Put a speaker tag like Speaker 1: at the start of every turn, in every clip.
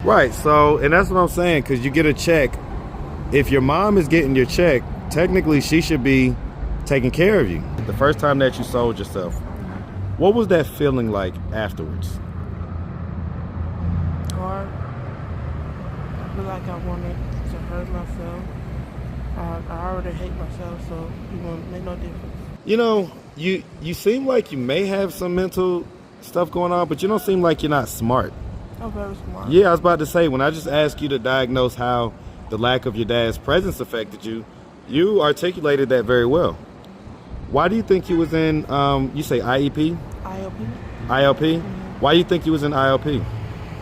Speaker 1: Right. So, and that's what I'm saying, because you get a check. If your mom is getting your check, technically she should be taking care of you. The first time that you sold yourself, what was that feeling like afterwards?
Speaker 2: Hard. I feel like I wanted to hurt myself. I already hate myself, so it won't make no difference.
Speaker 1: You know, you seem like you may have some mental stuff going on, but you don't seem like you're not smart.
Speaker 2: I'm very smart.
Speaker 1: Yeah, I was about to say, when I just asked you to diagnose how the lack of your dad's presence affected you, you articulated that very well. Why do you think you was in, you say IEP?
Speaker 2: IOP.
Speaker 1: ILP?
Speaker 2: Mm-hmm.
Speaker 1: Why do you think you was in ILP?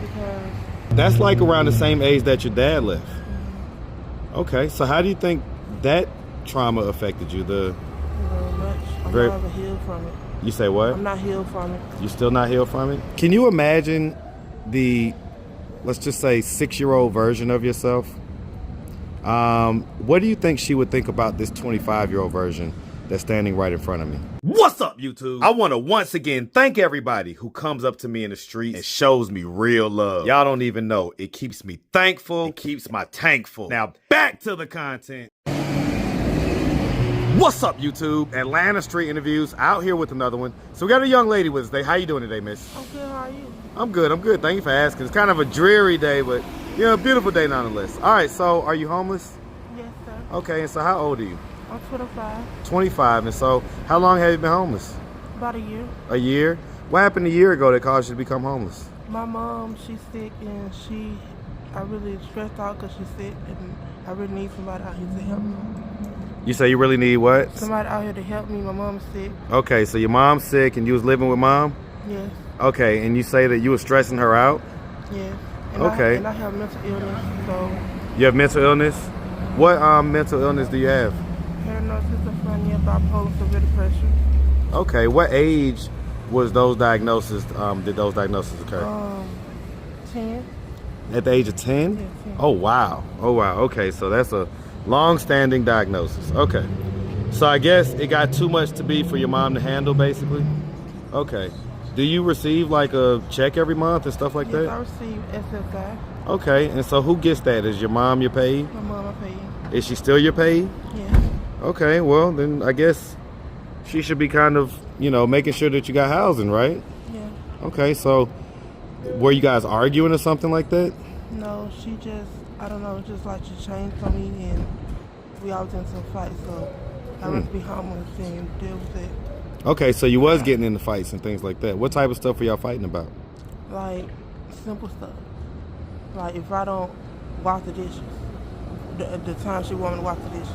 Speaker 2: Because
Speaker 1: That's like around the same age that your dad left.
Speaker 2: mm-hmm.
Speaker 1: Okay, so how do you think that trauma affected you?
Speaker 2: Very much. I'm
Speaker 1: Very-
Speaker 2: not ever healed from it.
Speaker 1: You say what?
Speaker 2: I'm not healed from it.
Speaker 1: You still not healed from it? Can you imagine the, let's just say, 6-year-old version of yourself? What do you think she would think about this 25-year-old version that's standing right in front of me? What's up, YouTube? I want to once again thank everybody who comes up to me in the street and shows me real love. Y'all don't even know. It keeps me thankful. It keeps my tank full. Now, back to the content. What's up, YouTube? Atlanta Street Interviews, out here with another one. So we got a young lady with us today. How you doing today, miss?
Speaker 2: I'm good. How are you?
Speaker 1: I'm good. Thank you for asking. It's kind of a dreary day, but, you know, a beautiful day nonetheless. All right, so are you homeless?
Speaker 2: Yes, sir.
Speaker 1: Okay, and so how old are you?
Speaker 2: I'm 25.
Speaker 1: 25, and so how long have you been homeless?
Speaker 2: About a year.
Speaker 1: A year? What happened a year ago that caused you to become homeless?
Speaker 2: My mom, she's sick, and I really stressed out because she's sick, and I really need somebody out here to help me.
Speaker 1: You say you really need what?
Speaker 2: Somebody out here to help me. My mom's sick.
Speaker 1: Okay, so your mom's sick and you was living with mom?
Speaker 2: Yes.
Speaker 1: Okay, and you say that you were stressing her out?
Speaker 2: Yes. And
Speaker 1: Okay.
Speaker 2: I have mental illness, so
Speaker 1: You have mental illness? What mental illness do you have?
Speaker 2: paranoid schizophrenia, bipolar, severe depression.
Speaker 1: Okay, what age was those diagnoses, did those diagnoses occur?
Speaker 2: 10.
Speaker 1: At the age of 10?
Speaker 2: Yeah, 10.
Speaker 1: Oh, wow. Okay, so that's a long-standing diagnosis. Okay. So I guess it got too much to be for your mom to handle, basically? Okay. Do you receive, like, a check every month and stuff like
Speaker 2: Yes,
Speaker 1: that?
Speaker 2: I receive SSI.
Speaker 1: Okay, and so who gets that? Is your mom your paid?
Speaker 2: My mom, I pay.
Speaker 1: Is she still your paid?
Speaker 2: Yeah.
Speaker 1: Okay, well, then I guess she should be kind of, you know, making sure that you got housing, right?
Speaker 2: Yeah.
Speaker 1: Okay, so were you guys arguing or something like that?
Speaker 2: No, she just, I don't know, just like she changed for me, and we always in some fights, so I would be homeless and deal with it.
Speaker 1: Okay, so you was getting into fights and things like that. What type of stuff were y'all fighting about?
Speaker 2: Like, simple stuff. Like, if I don't wash the dishes, the time she want me to wash the dishes,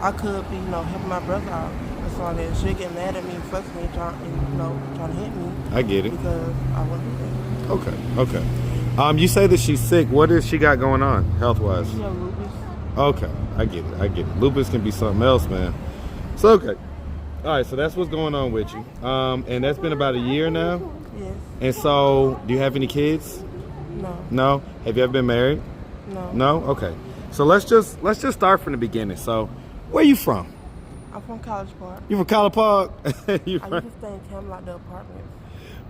Speaker 2: I could be, helping my brother out or something, and she'll get mad at me and fuss me, trying to hit me.
Speaker 1: I get it.
Speaker 2: Because I wouldn't do that.
Speaker 1: Okay. You say that she's sick. What does she got going on, health-wise?
Speaker 2: She have lupus.
Speaker 1: Okay, I get it. Lupus can be something else, man. So, okay. All right, so that's what's going on with you. And that's been about a year now?
Speaker 2: Yes.
Speaker 1: And so, do you have any kids?
Speaker 2: No.
Speaker 1: No? Have you ever been married?
Speaker 2: No.
Speaker 1: No? Okay. So let's just start from the beginning. So, where you from?
Speaker 2: I'm from College Park.
Speaker 1: You from College Park?
Speaker 2: I used to stay in Camelot, the apartments.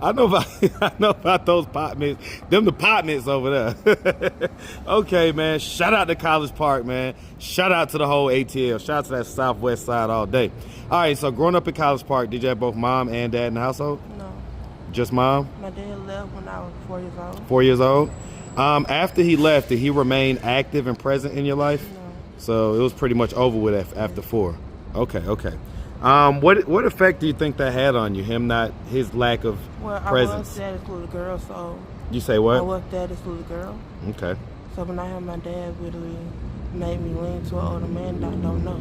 Speaker 1: I know about those apartments. Them apartments over there. Okay, man. Shout out to College Park, man. Shout out to the whole ATL. Shout out to that Southwest side all day. All right, so growing up in College Park, did you have both mom and dad in the household?
Speaker 2: No.
Speaker 1: Just mom?
Speaker 2: My dad left when I was 4 years old.
Speaker 1: 4 years old? After he left, did he remain active and present in your life?
Speaker 2: No.
Speaker 1: So it was pretty much over with after 4. Okay. What effect do you think that had on you? His lack of presence?
Speaker 2: I was daddy's little girl, so.
Speaker 1: You say what?
Speaker 2: I was daddy's little girl.
Speaker 1: Okay.
Speaker 2: So when I had my dad, really made me lean to an older man that I don't know,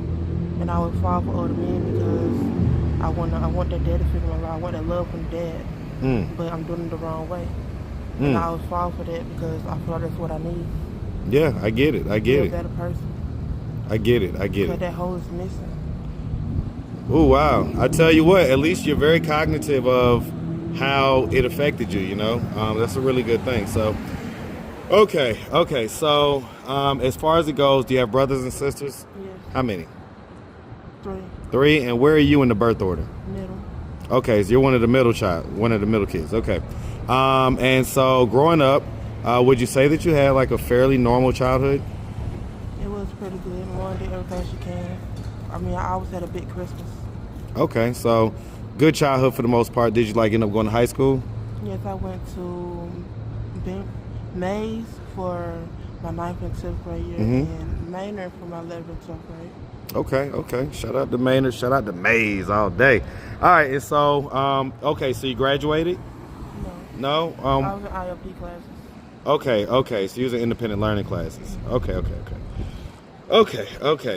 Speaker 2: and I would fall for older men because I want that daddy figure in my life. I want that love from dad, but I'm doing it the wrong way, and I would fall for that because I feel like that's what I need.
Speaker 1: Yeah, I get it.
Speaker 2: To be a better person.
Speaker 1: I get it.
Speaker 2: But that hole is missing.
Speaker 1: Oh, wow. I tell you what, at least you're very cognitive of how it affected you, That's a really good thing. So, okay. So, as far as it goes, do you have brothers and sisters?
Speaker 2: Yes.
Speaker 1: How many?
Speaker 2: 3.
Speaker 1: 3, and where are you in the birth order?
Speaker 2: Middle.
Speaker 1: Okay, so you're one of the middle kids. Okay. And so growing up, Would you say that you had like a fairly normal childhood?
Speaker 2: It was pretty good. Mom did everything she can. I mean, I always had a big Christmas.
Speaker 1: Okay, so good childhood for the most part. Did you like end up going to high school?
Speaker 2: Yes, I went to Mays for my 9th and 10th grade year, and Maynard for my 11th and 12th grade.
Speaker 1: Okay. Shout out to Maynard. Shout out to Mays all day. All right, and so, okay, so you graduated?
Speaker 2: No.
Speaker 1: No?
Speaker 2: I was in ILP classes.
Speaker 1: Okay. So you was in independent learning classes. Okay.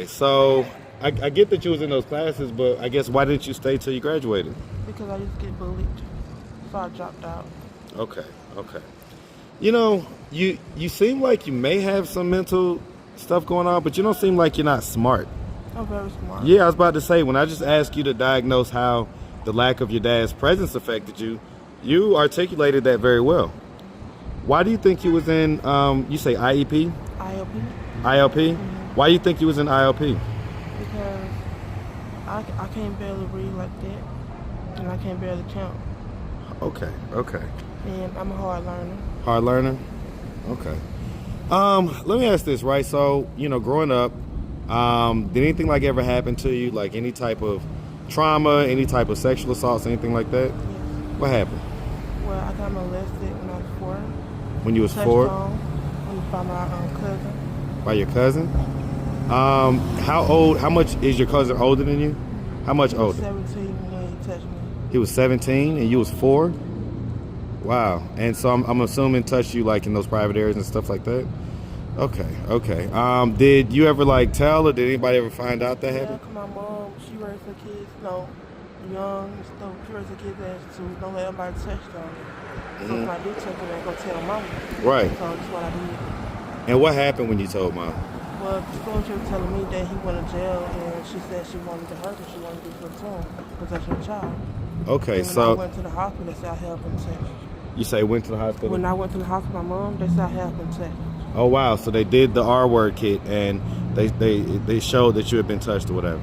Speaker 1: So I get that you was in those classes, but I guess why didn't you stay till you graduated?
Speaker 2: Because I used to get bullied, so I dropped out.
Speaker 1: Okay. You know, you seem like you may have some mental stuff going on, but you don't seem like you're not smart.
Speaker 2: I'm very smart.
Speaker 1: Yeah, I was about to say, when I just asked you to diagnose how the lack of your dad's presence affected you, you articulated that very well. Why do you think you was in, you say IEP?
Speaker 2: ILP.
Speaker 1: ILP? Why do you think you was in ILP?
Speaker 2: Because I can't barely read like that, and I can't barely count.
Speaker 1: Okay.
Speaker 2: And I'm a hard learner.
Speaker 1: Hard learner? Okay. Let me ask this, right? So, growing up, did anything like ever happen to you? Like any type of trauma, any type of sexual assaults, anything like that?
Speaker 2: Yes.
Speaker 1: What happened?
Speaker 2: Well, I got molested when I was 4.
Speaker 1: When you was 4?
Speaker 2: By my cousin.
Speaker 1: By your cousin? How much is your cousin older than you? How much older?
Speaker 2: 17 when he touched me.
Speaker 1: He was 17 and you was 4? Wow. And so I'm assuming touched you like in those private areas and stuff like that? Okay. Did you ever like tell, or did anybody ever find out that happened?
Speaker 2: Yeah, my mom, she raised her kids, young and stuff. She raised her kids to don't let everybody touch them. So when I do touch them, I go tell mama.
Speaker 1: Right.
Speaker 2: So that's what I did.
Speaker 1: And what happened when you told mom?
Speaker 2: Well, before she was telling me that he went to jail, and she said she wanted to hurt him, she wanted to do something to him because that's her child.
Speaker 1: Okay,
Speaker 2: and when
Speaker 1: so
Speaker 2: I went to the hospital, they said I held consent.
Speaker 1: You say went to the hospital?
Speaker 2: When I went to the hospital, my mom, they said I held consent.
Speaker 1: Oh wow! So they did the R word kit, and they showed that you had been touched or whatever.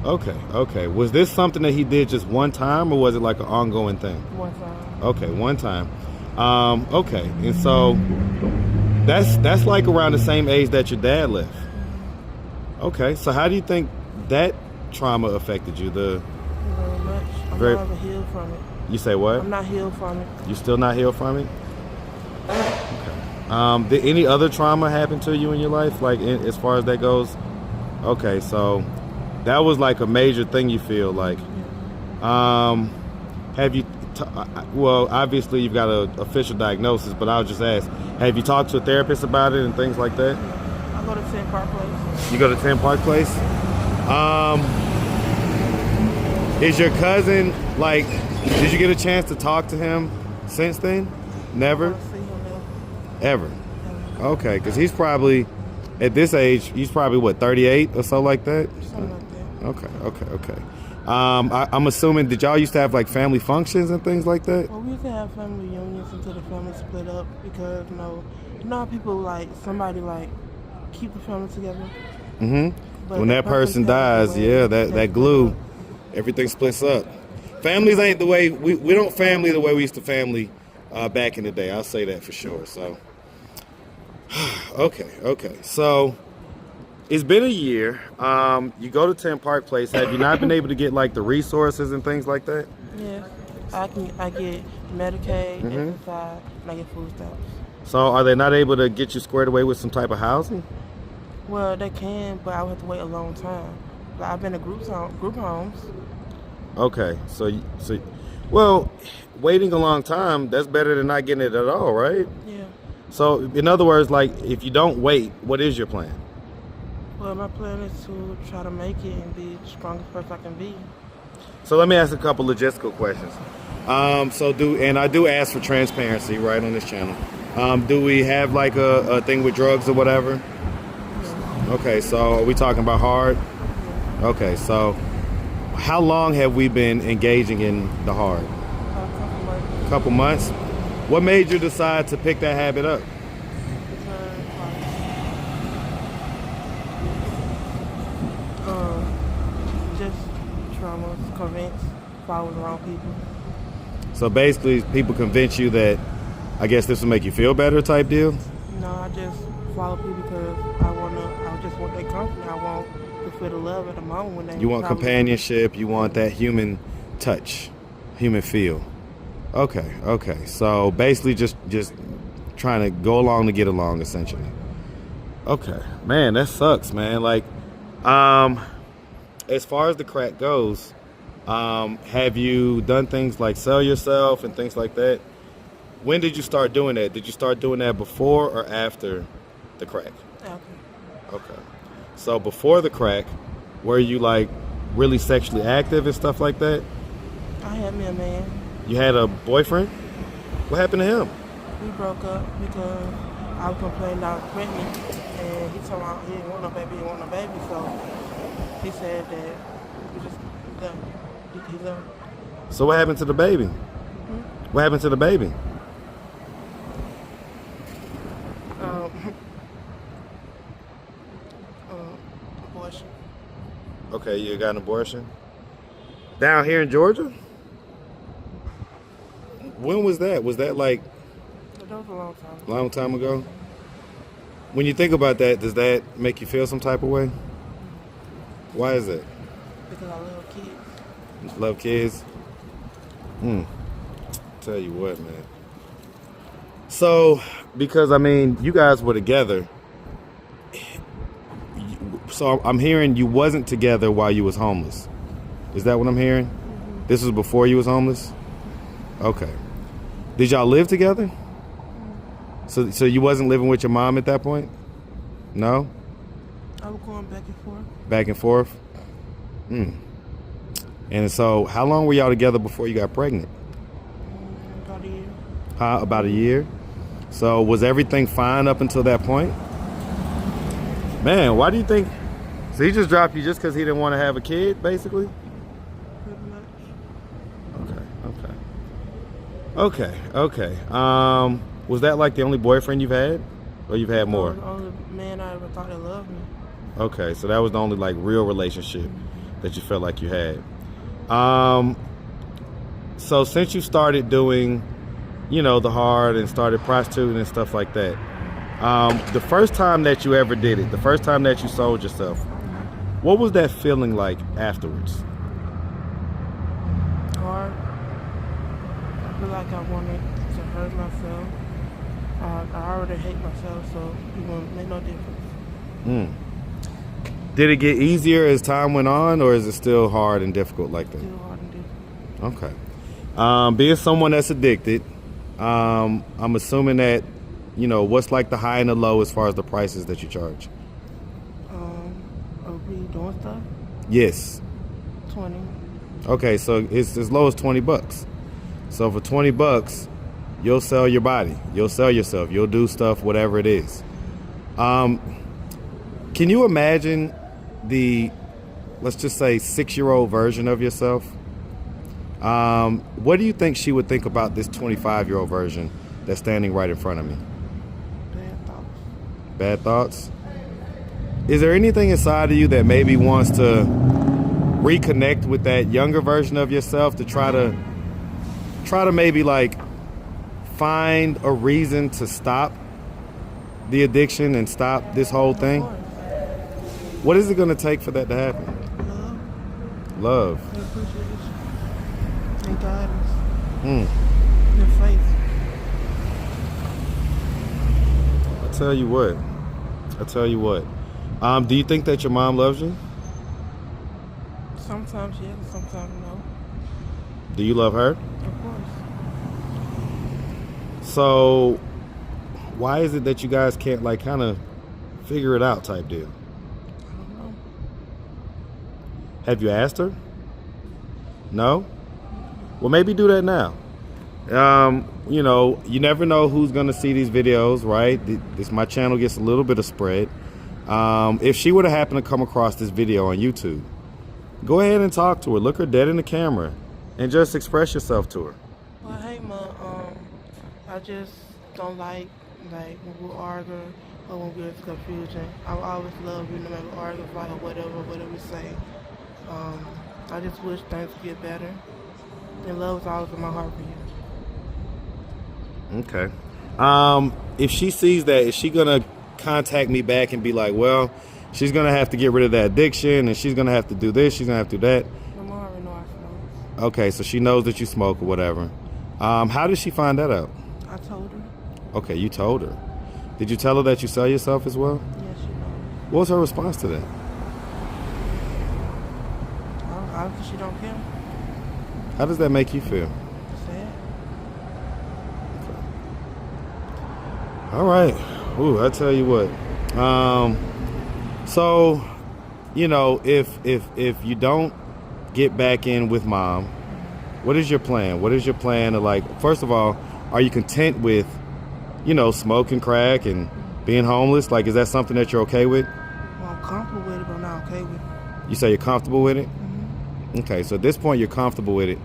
Speaker 1: Okay. Was this something that he did just one time, or was it like an ongoing thing?
Speaker 2: One time.
Speaker 1: Okay, one time. Okay, and so that's like around the same age that your dad left. Okay, so how do you think that trauma affected you?
Speaker 2: Very much. I'm not even healed from it.
Speaker 1: You say what?
Speaker 2: I'm not healed from it.
Speaker 1: You still not healed from it? Okay. Did any other trauma happen to you in your life, like as far as that goes? Okay, so that was like a major thing you feel like. Have you, well, obviously you've got an official diagnosis, but I'll just ask, have you talked to a therapist about it and things like that?
Speaker 2: I go to 10 Park Place.
Speaker 1: You go to 10 Park Place? Is your cousin, like, did you get a chance to talk to him since then? Never?
Speaker 2: I don't see him
Speaker 1: Ever? Okay, because he's probably, at this age, he's probably, what, 38 or so like that?
Speaker 2: Something like that.
Speaker 1: Okay. I'm assuming, did y'all used to have, like, family functions and things like that?
Speaker 2: Well, we used to have family reunions until the family split up because, you know how people, like, somebody, like, keep the family together?
Speaker 1: Mm-hmm. When that person dies, yeah, that glue, everything splits up. Families ain't the way, we don't family the way we used to family back in the day. I'll say that for sure. So, okay. So, it's been a year. You go to 10 Park Place. Have you not been able to get like the resources and things like that?
Speaker 2: Yes. I get Medicaid, exercise, and I get food stamps.
Speaker 1: So, are they not able to get you squared away with some type of housing?
Speaker 2: Well, they can, but I would have to wait a long time. Like, I've been to group homes.
Speaker 1: Okay, so, well, waiting a long time, that's better than not getting it at all, right?
Speaker 2: Yeah.
Speaker 1: So, in other words, like, if you don't wait, what is your plan?
Speaker 2: Well, my plan is to try to make it and be the strongest person I can be.
Speaker 1: So let me ask a couple logistical questions. And I do ask for transparency, right, on this channel. Do we have like a thing with drugs or whatever?
Speaker 2: Yeah.
Speaker 1: Okay, so are we talking about hard?
Speaker 2: Yeah.
Speaker 1: Okay, so how long have we been engaging in the hard?
Speaker 2: A
Speaker 1: Couple months. What made you decide to pick that habit up?
Speaker 2: Just traumas, convinced, following the wrong people.
Speaker 1: So basically, people convince you that I guess this will make you feel better type deal?
Speaker 2: No, I just follow people because I just want their company. I want to feel the love at the moment when they.
Speaker 1: You want companionship. You want that human touch, human feel. Okay. So basically, just trying to go along to get along, essentially. Okay, man, that sucks, man. Like, as far as the crack goes, have you done things like sell yourself and things like that? When did you start doing that? Did you start doing that before or after the crack? Okay. So before the crack, were you like really sexually active and stuff like that?
Speaker 2: I had me a man.
Speaker 1: You had a boyfriend? What happened to him?
Speaker 2: We broke up because I was complaining I was pregnant, and he told me he didn't want no baby, so he said that we just done. He left.
Speaker 1: So what happened to the baby? What happened to the baby?
Speaker 2: Abortion.
Speaker 1: Okay, you got an abortion? Down here in Georgia? When was that? Was that like
Speaker 2: That was a long time.
Speaker 1: long time ago? When you think about that, does that make you feel some type of way? Why is it?
Speaker 2: Because I love kids.
Speaker 1: Love kids? Tell you what, man. So, because I mean, you guys were together. So I'm hearing you wasn't together while you was homeless. Is that what I'm hearing?
Speaker 2: Mm-hmm.
Speaker 1: This was before you was homeless? Okay. Did y'all live together? So you wasn't living with your mom at that point? No?
Speaker 2: I was going back and forth.
Speaker 1: Back and forth? And so how long were y'all together before you got pregnant?
Speaker 2: About a year.
Speaker 1: About a year? So was everything fine up until that point? Man, why do you think... So he just dropped you just because he didn't want to have a kid, basically?
Speaker 2: Pretty much.
Speaker 1: Okay. Was that like the only boyfriend you've had? Or you've had more?
Speaker 2: The only man I ever thought that loved me.
Speaker 1: Okay, so that was the only like real relationship that you felt like you had. So since you started doing, the hard and started prostituting and stuff like that, the first time that you ever did it, the first time that you sold yourself, what was that feeling like afterwards?
Speaker 2: Hard. I feel like I wanted to hurt myself. I already hate myself, so it won't make no difference.
Speaker 1: Did it get easier as time went on, or is it still hard and difficult like that?
Speaker 2: Still hard and difficult.
Speaker 1: Okay. Being someone that's addicted, I'm assuming that, what's like the high and the low as far as the prices that you charge?
Speaker 2: Are we doing stuff?
Speaker 1: Yes.
Speaker 2: 20.
Speaker 1: Okay, so it's as low as $20. So for $20, you'll sell your body. You'll sell yourself. You'll do stuff, whatever it is. Can you imagine the, let's just say, 6-year-old version of yourself? What do you think she would think about this 25-year-old version that's standing right in front of me?
Speaker 2: Bad thoughts.
Speaker 1: Bad thoughts? Is there anything inside of you that maybe wants to reconnect with that younger version of yourself to try to maybe like find a reason to stop the addiction and stop this whole thing? What is it going to take for that to happen? Love.
Speaker 2: And appreciation. And guidance.
Speaker 1: Mm.
Speaker 2: And faith.
Speaker 1: I tell you what. Do you think that your mom loves you?
Speaker 2: Sometimes yes, and sometimes no.
Speaker 1: Do you love her?
Speaker 2: Of course.
Speaker 1: So why is it that you guys can't like kind of figure it out type deal?
Speaker 2: I don't know.
Speaker 1: Have you asked her? No? Well, maybe do that now. You never know who's going to see these videos, right? My channel gets a little bit of spread. If she would have happened to come across this video on YouTube, go ahead and talk to her. Look her dead in the camera and just express yourself to her.
Speaker 2: Well, I hate I just don't like when we argue or when we're in confusion. I always love you no matter argue, fight, or whatever we say. I just wish things would get better. And love is always in my heart for you.
Speaker 1: Okay. If she sees that, is she gonna contact me back and be like, well, she's gonna have to get rid of that addiction and she's gonna have to do this, she's gonna have to do that?
Speaker 2: My mom already know I smoke.
Speaker 1: Okay, so she knows that you smoke or whatever. How did she find that out?
Speaker 2: I told her.
Speaker 1: Okay, you told her. Did you tell her that you sell yourself as well?
Speaker 2: Yes, she knows.
Speaker 1: What was her response to that?
Speaker 2: Obviously, she don't care.
Speaker 1: How does that make you feel?
Speaker 2: Sad.
Speaker 1: All right. Ooh, I tell you what. So, you know, if you don't get back in with mom, what is your plan? What is your plan to, like, first of all, are you content with, you know, smoking crack and being homeless? Like, is that something that you're okay with?
Speaker 2: Well, I'm comfortable with it, but I'm not okay with it.
Speaker 1: You say you're comfortable with it?
Speaker 2: Mm-hmm.
Speaker 1: Okay, so at this point you're comfortable with it,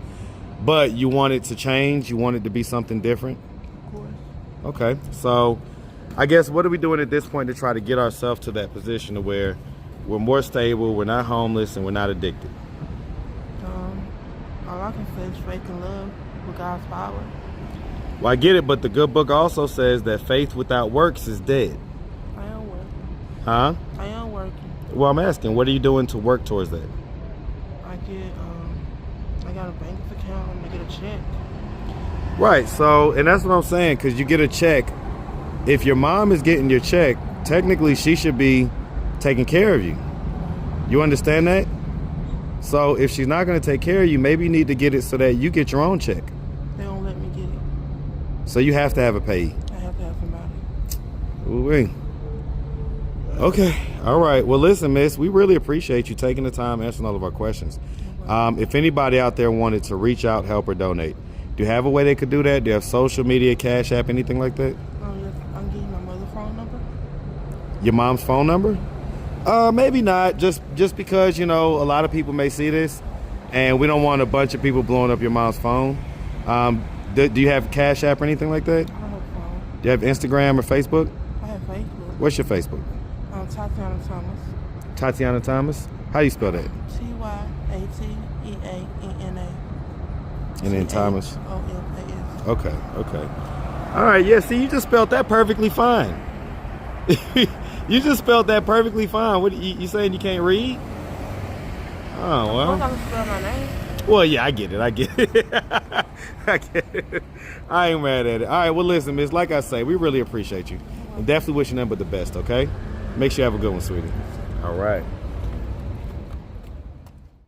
Speaker 1: but you want it to change? You want it to be something different?
Speaker 2: Of course.
Speaker 1: Okay, so I guess what are we doing at this point to try to get ourselves to that position to where we're more stable, we're not homeless, and we're not addicted?
Speaker 2: All I can say is faith and love with God's power.
Speaker 1: Well, I get it, but the good book also says that faith without works is dead.
Speaker 2: I am working.
Speaker 1: Huh?
Speaker 2: I am working.
Speaker 1: Well, I'm asking, what are you doing to work towards that?
Speaker 2: I got a bank account and I get a check.
Speaker 1: Right, so, and that's what I'm saying, because you get a check. If your mom is getting your check, technically she should be taking care of you. You understand that? So if she's not going to take care of you, maybe you need to get it so that you get your own check.
Speaker 2: They don't let me get it.
Speaker 1: So you have to have a payee.
Speaker 2: I have to have somebody.
Speaker 1: Ooh-wee. Okay. All right. Well, listen, miss, we really appreciate you taking the time answering all of our questions. If anybody out there wanted to reach out, help, or donate, do you have a way they could do that? Do you have social media, Cash App, anything like that?
Speaker 2: Yes, I can give you my mother's phone number.
Speaker 1: Your mom's phone number? Maybe not. Just because, you know, a lot of people may see this, and we don't want a bunch of people blowing up your mom's phone. Do you have Cash App or anything like that?
Speaker 2: I don't have a phone.
Speaker 1: Do you have Instagram or Facebook?
Speaker 2: I have Facebook.
Speaker 1: What's your Facebook?
Speaker 2: Tatiana Thomas.
Speaker 1: Tatiana Thomas? How do you spell that?
Speaker 2: TYATEANA.
Speaker 1: And then Thomas.
Speaker 2: OMAS.
Speaker 1: Okay. All right, yeah, see, you just spelled that perfectly fine. You just spelled that perfectly fine. What you saying you can't read? Oh, well.
Speaker 2: I can spell my name.
Speaker 1: Well, yeah, I get it. I get it. I ain't mad at it. All right, well, listen, miss, like I say, we really appreciate you. And definitely wish you nothing but the best, okay? Make sure you have a good one, sweetie. All right.